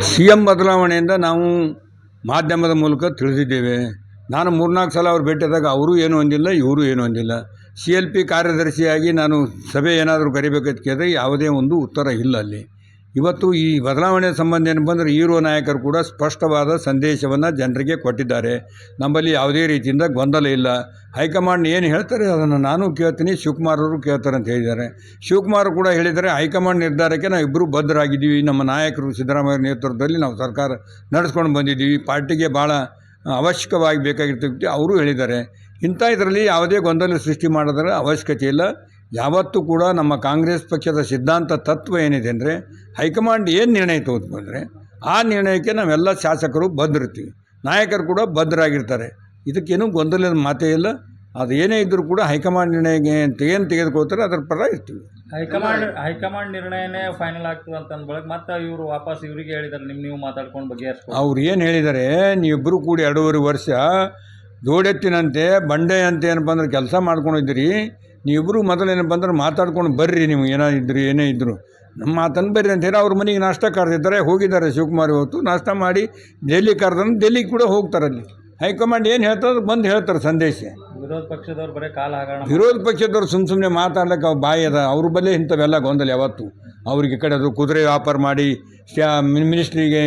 C M ಬದಲಾವಣೆಯಿಂದ ನಾವು ಮಾಧ್ಯಮದ ಮೂಲಕ ತಿಳಿದಿದ್ದೇವೆ. ನಾನು 3-4 ಸಲ ಅವ್ರು ಭೇಟಿಯಾದಾಗ ಅವರು ಏನೂ ಹೊಂದಿಲ್ಲ, ಇವರು ಏನೂ ಹೊಂದಿಲ್ಲ. CLP ಕಾರ್ಯದರ್ಶಿಯಾಗಿ ನಾನು ಸಭೆ ಏನಾದರೂ ಕರಿಬೇಕಂತ ಕೇಳಿದ್ರೆ ಯಾವುದೇ ಒಂದು ಉತ್ತರ ಇಲ್ಲ ಅಲ್ಲಿ. ಇವತ್ತು ಈ ಬದಲಾವಣೆ ಸಂಬಂಧ ಏನಪ್ಪ ಅಂದರೆ ಹೀರೋ ನಾಯಕರು ಕೂಡ ಸ್ಪಷ್ಟವಾದ ಸಂದೇಶವನ್ನು ಜನರಿಗೆ ಕೊಟ್ಟಿದ್ದಾರೆ. ನಮ್ಮಲ್ಲಿ ಯಾವುದೇ ರೀತಿಯಿಂದ ಗೊಂದಲ ಇಲ್ಲ. ಹೈಕಮಾಂಡ್ ಏನು ಹೇಳ್ತಾರೆ ಅದನ್ನು ನಾನು ಕೇಳ್ತೀನಿ, ಶಿವಕುಮಾರ್ ಅವರು ಕೇಳ್ತಾರೆ ಅಂತ ಹೇಳಿದ್ದಾರೆ. ಶಿವಕುಮಾರ್ ಕೂಡ ಹೇಳಿದ್ದಾರೆ, ಹೈಕಮಾಂಡ್ ನಿರ್ಧಾರಕ್ಕೆ ನಾವು ಇಬ್ಬರು ಬದ್ಧರಾಗಿದ್ದೀವಿ. ನಮ್ಮ ನಾಯಕರು ಸಿದ್ದರಾಮಯ್ಯ ನೇತೃತ್ವದಲ್ಲಿ ನಾವು ಸರ್ಕಾರ ನಡೆಸ್ಕೊಂಡು ಬಂದಿದ್ದೀವಿ. ಪಾರ್ಟಿಗೆ ಭಾಳ ಅವಶ್ಯಕವಾಗಿ ಬೇಕಾಗಿರ್ತದೆ ಅವರು ಹೇಳಿದ್ದಾರೆ. ಇಂಥ ಇದರಲ್ಲಿ ಯಾವುದೇ ಗೊಂದಲ ಸೃಷ್ಟಿ ಮಾಡೋದರ ಅವಶ್ಯಕತೆ ಇಲ್ಲ. ಯಾವತ್ತೂ ಕೂಡ ನಮ್ಮ ಕಾಂಗ್ರೆಸ್ ಪಕ್ಷದ ಸಿದ್ಧಾಂತ ತತ್ವ ಏನಿದೆ ಅಂದರೆ ಹೈಕಮಾಂಡ್ ಏನು ನಿರ್ಣಯ ತೆಗೆದುಕೊಂಡ್ರೆ ಆ ನಿರ್ಣಯಕ್ಕೆ ನಾವೆಲ್ಲ ಶಾಸಕರು ಬದ್ಧರಿರ್ತೀವಿ, ನಾಯಕರು ಕೂಡ ಬದ್ಧರಾಗಿರ್ತಾರೆ. ಇದಕ್ಕೇನು ಗೊಂದಲದ ಮಾತೇ ಇಲ್ಲ. ಅದು ಏನೇ ಇದ್ದರೂ ಕೂಡ ಹೈಕಮಾಂಡ್ ನಿರ್ಣಯಕ್ಕೆ ಏನು ತೆಗೆದುಕೊಳ್ತಾರೆ ಅದರ ಪರ ಇರ್ತೀವಿ. ಹೈಕಮಾಂಡ್ ನಿರ್ಣಯನೇ ಫೈನಲ್ ಆಗ್ತದೆ ಅಂತ ಅಂದ್ಬಳಕ್ಕೆ ಮತ್ತೆ ಇವರು ವಾಪಸ್ ಇವರಿಗೆ ಹೇಳಿದ್ದಾರೆ, ನೀವು ಮಾತಾಡ್ಕೊಂಡು ಬಗೆಹರಿಸ್ಕೊಂಡು ಅವ್ರು ಏನು ಹೇಳಿದ್ದಾರೆ, ನೀವಿಬ್ಬರು ಕೂಡಿ 2.5 ವರ್ಷ ಜೋಡೆತ್ತಿನಂತೆ ಬಂಡೆ ಅಂತ ಏನಪ್ಪ ಅಂದ್ರೆ ಕೆಲಸ ಮಾಡ್ಕೊಂಡಿದ್ದೀರಿ. ನೀವಿಬ್ಬರು ಮೊದಲೇನಪ್ಪ ಅಂದ್ರೆ ಮಾತಾಡ್ಕೊಂಡು ಬರ್ರಿ, ನೀವು ಏನೇ ಇದ್ದರು ನಮ್ಮ ಮಾತನ್ನು ಬರ್ರಿ ಅಂತ ಹೇಳಿ ಅವ್ರ ಮನೆಗೆ ನಾಷ್ಟ ಕರೆದಿದ್ದಾರೆ. ಹೋಗಿದ್ದಾರೆ ಶಿವಕುಮಾರ್ ಇವತ್ತು ನಾಷ್ಟ ಮಾಡಿ ಡೆಲ್ಲಿ ಕರೆದ್ರೆ ಡೆಲ್ಲಿಗೆ ಕೂಡ ಹೋಗ್ತಾರಲ್ಲಿ. ಹೈಕಮಾಂಡ್ ಏನು ಹೇಳ್ತಾರೆ ಬಂದು ಹೇಳ್ತಾರೆ ಸಂದೇಶ. ವಿರೋಧ ಪಕ್ಷದವ್ರು ಬರೀ ಕಾಲ ಹಗರಣ, ವಿರೋಧ ಪಕ್ಷದವ್ರು ಸುಮ್ಮನೆ ಮಾತಾಡ್ಲಿಕ್ಕೆ ಅವ್ರು ಬಾಯಿ ಅದ, ಅವ್ರ ಬಲ್ಲೇ ಇಂಥವೆಲ್ಲ ಗೊಂದಲ ಯಾವತ್ತು. ಅವ್ರಿಗೆ ಕಡೆ ಅದು ಕುದುರೆ ವ್ಯಾಪಾರ ಮಾಡಿ ಮಿನಿಸ್ಟ್ರಿಗೆ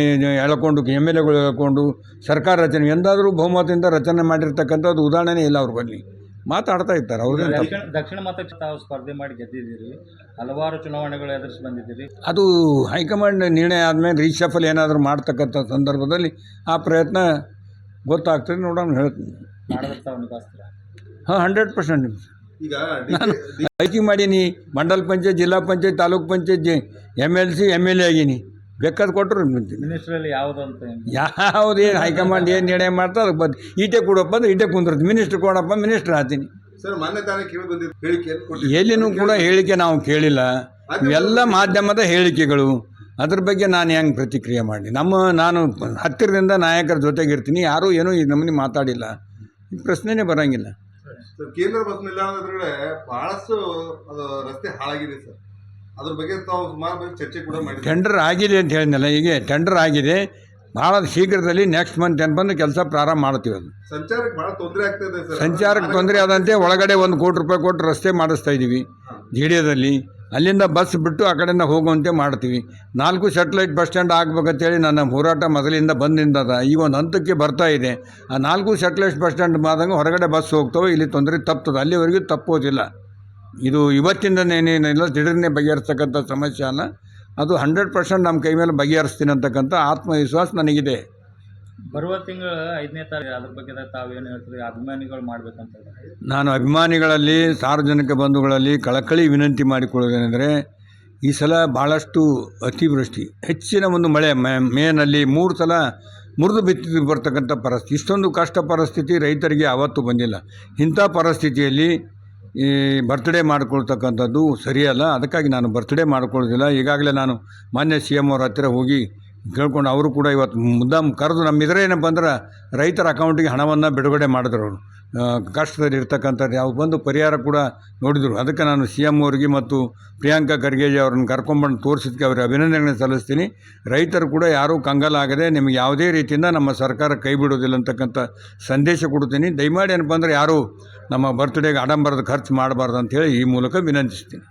ಎಳ್ಕೊಂಡು MLAಗಳು ಎಳ್ಕೊಂಡು ಸರ್ಕಾರ ರಚನೆ ಎಂದಾದರೂ ಬಹುಮತದಿಂದ ರಚನೆ ಮಾಡಿರ್ತಕ್ಕಂಥದ್ದು ಉದಾಹರಣೆ ಇಲ್ಲ. ಅವ್ರ ಬಲ್ಲಿ ಮಾತಾಡ್ತಾ ಇರ್ತಾರೆ. ಅವ್ರಿಗೆ ದಕ್ಷಿಣ ಮತಕ್ಕೆ ತಾವು ಸ್ಪರ್ಧೆ ಮಾಡಿ ಗೆದ್ದಿದ್ದೀರಿ, ಹಲವಾರು ಚುನಾವಣೆಗಳು ಎದುರಿಸಿ ಬಂದಿದ್ದೀರಿ. ಅದು ಹೈಕಮಾಂಡ್ ನಿರ್ಣಯ ಆದಮೇಲೆ ರೀಶಫಲ್ ಏನಾದರೂ ಮಾಡ್ತಕ್ಕಂಥ ಸಂದರ್ಭದಲ್ಲಿ ಆ ಪ್ರಯತ್ನ ಗೊತ್ತಾಗ್ತದೆ, ನೋಡೋಣ ಹೇಳ್ತೀನಿ. ಹಾಂ 100% ಈಗ ನಾನು ಆಯ್ಕೆ ಮಾಡೀನಿ. ಮಂಡಲ ಪಂಚಾಯತ್, ಜಿಲ್ಲಾ ಪಂಚಾಯತ್, ತಾಲೂಕ್ ಪಂಚಾಯತ್, MLC MLA ಆಗೀನಿ. ಬೇಕಾದ್ರೆ ಕೊಟ್ಟರು ಮಿನಿಸ್ಟ್ರಲ್ಲಿ ಯಾವುದೇನು ಹೈಕಮಾಂಡ್ ಏನು ನಿರ್ಣಯ ಮಾಡ್ತಾರೆ ಅದಕ್ಕೆ ಬಂದು ಈಟೆ ಕೊಡಪ್ಪ ಅಂದ್ರೆ ಈಟೆ ಕುಂದಿರ್ತೀವಿ. ಮಿನಿಸ್ಟ್ರ್ ಕೊಡಪ್ಪ ಮಿನಿಸ್ಟ್ರ್ ಆಗ್ತೀನಿ. ಸರ್ ಮೊನ್ನೆ ತಾನೇ ಕೇಳಿ ಬಂದಿದ್ದು ಹೇಳಿಕೆ, ಎಲ್ಲಿನೂ ಕೂಡ ಹೇಳಿಕೆ ನಾವು ಕೇಳಿಲ್ಲ. ಎಲ್ಲ ಮಾಧ್ಯಮದ ಹೇಳಿಕೆಗಳು. ಅದ್ರ ಬಗ್ಗೆ ನಾನು ಹೆಂಗೆ ಪ್ರತಿಕ್ರಿಯೆ ಮಾಡಿ ನಾನು ಹತ್ತಿರದಿಂದ ನಾಯಕರ ಜೊತೆಗಿರ್ತೀನಿ. ಯಾರೂ ಏನೂ ಈ ನಮ್ಮನೆ ಮಾತಾಡಿಲ್ಲ. ಈ ಪ್ರಶ್ನೆನೇ ಬರೋಂಗಿಲ್ಲ. ಸರ್ ಕೇಂದ್ರ ಬಸ್ ನಿಲ್ದಾಣದ ಎದುರುಗಡೆ ಭಾಳಷ್ಟು ಅದು ರಸ್ತೆ ಹಾಳಾಗಿದೆ ಸರ್. ಅದ್ರ ಬಗ್ಗೆ ತಾವು ಸುಮಾರು ಚರ್ಚೆ ಕೂಡ ಮಾಡಿ ಟೆಂಡರ್ ಆಗಿದೆ ಅಂತ ಹೇಳಿದ್ನಲ್ಲ, ಹೀಗೆ ಟೆಂಡರ್ ಆಗಿದೆ. ಭಾಳ ಶೀಘ್ರದಲ್ಲಿ ನೆಕ್ಸ್ಟ್ ಮಂತ್ ಬಂದು ಕೆಲಸ ಪ್ರಾರಂಭ ಮಾಡ್ತೀವಿ. ಅದು ಸಂಚಾರಕ್ಕೆ ಭಾಳ ತೊಂದರೆ ಆಗ್ತಾಯಿದೆ ಸರ್. ಸಂಚಾರಕ್ಕೆ ತೊಂದರೆ ಆದಂತೆ ಒಳಗಡೆ 1 ಕೋಟಿ ರೂಪಾಯಿ ಕೊಟ್ಟು ರಸ್ತೆ ಮಾಡಿಸ್ತಾ ಇದ್ದೀವಿ ಜಿಡಿಯದಲ್ಲಿ. ಅಲ್ಲಿಂದ ಬಸ್ ಬಿಟ್ಟು ಆ ಕಡೆಯಿಂದ ಹೋಗುವಂತೆ ಮಾಡ್ತೀವಿ. 4 ಸ್ಯಾಟಲೈಟ್ ಬಸ್ ಸ್ಟ್ಯಾಂಡ್ ಆಗಬೇಕಂತೇಳಿ ನನ್ನ ಹೋರಾಟ ಮೊದಲಿಂದ ಬಂದಿಂದ ಈಗ ಒಂದು ಹಂತಕ್ಕೆ ಬರ್ತಾ ಇದೆ. ಆ 4 ಸ್ಯಾಟಲೈಟ್ ಬಸ್ ಸ್ಟ್ಯಾಂಡ್ ಆದಂಗೆ ಹೊರಗಡೆ ಬಸ್ ಹೋಗ್ತವೆ, ಇಲ್ಲಿ ತೊಂದರೆ ತಪ್ತದೆ. ಅಲ್ಲಿವರೆಗೂ ತಪ್ಪೋದಿಲ್ಲ. ಇದು ಇವತ್ತಿಂದನೇನೇನಿಲ್ಲ, ದಿಢೀರ್ನೆ ಬಗೆಹರಿಸ್ತಕ್ಕಂಥ ಸಮಸ್ಯೆ ಅಲ್ಲ. ಅದು 100% ನಮ್ಮ ಕೈ ಮೇಲೆ ಬಗೆಹರಿಸ್ತೀನಿ ಅಂತಕ್ಕಂಥ ಆತ್ಮವಿಶ್ವಾಸ ನನಗಿದೆ. ಬರುವ ತಿಂಗಳು 5ನೇ ತಾರೀಕು ಅದ್ರ ಬಗ್ಗೆ ತಾವೇನು ಹೇಳ್ತೀರಿ? ಅಭಿಮಾನಿಗಳು ಮಾಡಬೇಕಂತ ನಾನು ಅಭಿಮಾನಿಗಳಲ್ಲಿ, ಸಾರ್ವಜನಿಕ ಬಂಧುಗಳಲ್ಲಿ ಕಳಕಳಿ ವಿನಂತಿ ಮಾಡಿಕೊಳ್ಳೋದೇನೆಂದರೆ, ಈ ಸಲ ಭಾಳಷ್ಟು ಅತಿವೃಷ್ಟಿ, ಹೆಚ್ಚಿನ ಒಂದು ಮಳೆ, ಮೇನಲ್ಲಿ 3 ಸಲ ಮುರಿದು ಬಿತ್ತಿ ಬರ್ತಕ್ಕಂಥ ಪರಿಸ್ಥಿತಿ. ಇಷ್ಟೊಂದು ಕಷ್ಟ ಪರಿಸ್ಥಿತಿ ರೈತರಿಗೆ ಯಾವತ್ತೂ ಬಂದಿಲ್ಲ. ಇಂಥ ಪರಿಸ್ಥಿತಿಯಲ್ಲಿ ಈ ಬರ್ತ್ಡೇ ಮಾಡ್ಕೊಳ್ತಕ್ಕಂಥದ್ದು ಸರಿಯಲ್ಲ. ಅದಕ್ಕಾಗಿ ನಾನು ಬರ್ತ್ಡೇ ಮಾಡ್ಕೊಳ್ಳೋದಿಲ್ಲ. ಈಗಾಗಲೇ ನಾನು ಮಾನ್ಯ CM ಅವ್ರ ಹತ್ತಿರ ಹೋಗಿ ಕೇಳ್ಕೊಂಡು ಅವರು ಕೂಡ ಇವತ್ತು ಮುದ್ದಾಂ ಕರೆದು ನಮ್ಮ ಏನಪ್ಪ ಅಂದ್ರೆ ರೈತರ ಅಕೌಂಟಿಗೆ ಹಣವನ್ನು ಬಿಡುಗಡೆ ಮಾಡಿದ್ರು. ಅವರು ಕಷ್ಟದಲ್ಲಿ ಇರ್ತಕ್ಕಂಥದ್ದು ಯಾವ ಬಂದು ಪರಿಹಾರ ಕೂಡ ನೋಡಿದರು. ಅದಕ್ಕೆ ನಾನು CM ಅವರಿಗೆ ಮತ್ತು ಪ್ರಿಯಾಂಕಾ ಖರ್ಗೆಜಿ ಅವ್ರನ್ನ ಕರ್ಕೊಂಡ್ಬಂದು ತೋರಿಸಿದ್ದಕ್ಕೆ ಅವರಿಗೆ ಅಭಿನಂದನೆ ಸಲ್ಲಿಸ್ತೀನಿ. ರೈತರು ಕೂಡ ಯಾರೂ ಕಂಗಾಲಾಗದೆ ನಿಮಗೆ ಯಾವುದೇ ರೀತಿಯಿಂದ ನಮ್ಮ ಸರ್ಕಾರ ಕೈ ಬಿಡೋದಿಲ್ಲ ಅಂತಕ್ಕಂಥ ಸಂದೇಶ ಕೊಡ್ತೀನಿ. ದಯಮಾಡಿ ಏನಪ್ಪ ಅಂದರೆ ಯಾರೂ ನಮ್ಮ ಬರ್ತ್ಡೇಗೆ ಆಡಂಬರದ ಖರ್ಚು ಮಾಡಬಾರ್ದು ಅಂಥೇಳಿ ಈ ಮೂಲಕ ವಿನಂತಿಸ್ತೀನಿ.